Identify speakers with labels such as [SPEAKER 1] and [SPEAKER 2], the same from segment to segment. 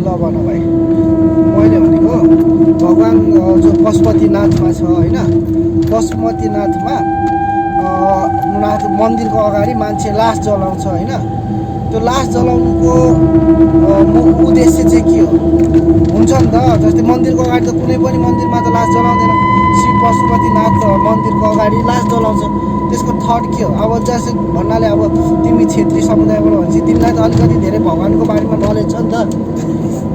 [SPEAKER 1] ल भन भाइ, मैले भनेको भगवान् जो पशुपतिनाथमा छ होइन, पशुपतिनाथमा नाथ मन्दिरको अगाडि मान्छे लास जलाउँछ होइन। त्यो लास जलाउनुको उद्देश्य चाहिँ के हो हुन्छ नि त। जस्तै मन्दिरको अगाडि त कुनै पनि मन्दिरमा त लास जलाउँदैन, श्री पशुपतिनाथ मन्दिरको अगाडि लास जलाउँछ। त्यसको थट के हो? अब जस्तै भन्नाले अब तिमी क्षेत्री समुदायबाट भनेपछि तिमीलाई त अलिकति धेरै भगवान्को बारेमा नलेज छ नि त।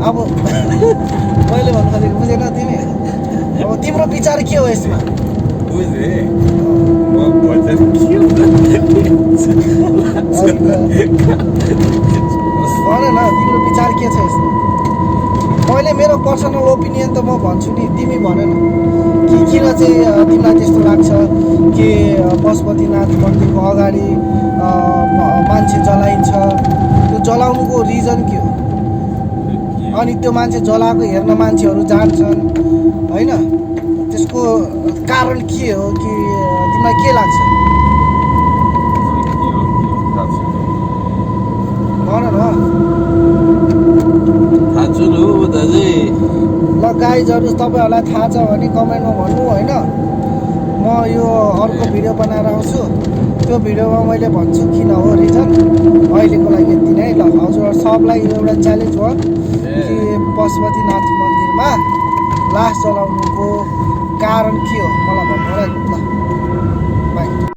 [SPEAKER 1] अब मैले भन्नु खोजेको बुझेन तिमी? अब तिम्रो विचार के हो यसमा?
[SPEAKER 2] बुझेँ म भजन के हो
[SPEAKER 1] भन न, तिम्रो विचार के छ यसमा? मैले मेरो पर्सनल ओपिनियन त म भन्छु नि, तिमी भन न कि किन चाहिँ तिमीलाई त्यस्तो लाग्छ कि पशुपतिनाथ मन्दिरको अगाडि मान्छे जलाइन्छ? त्यो जलाउनुको रिजन के हो? अनि त्यो मान्छे जलाएको हेर्न मान्छेहरू जान्छन् होइन, त्यसको कारण के हो कि तिमीलाई के लाग्छ? भन न।
[SPEAKER 2] थाहा छु नि दाजु।
[SPEAKER 1] ल गाइजहरू, तपाईँहरूलाई थाहा छ भने कमेन्टमा भन्नु होइन। म यो अर्को भिडियो बनाएर आउँछु, त्यो भिडियोमा मैले भन्छु किन हो रिजन। अहिलेको लागि यति नै। ल हजुर सबलाई एउटा च्यालेन्ज भयो कि पशुपतिनाथ मन्दिरमा लास जलाउनुको कारण के हो मलाई भन्नु होला। ल बाई।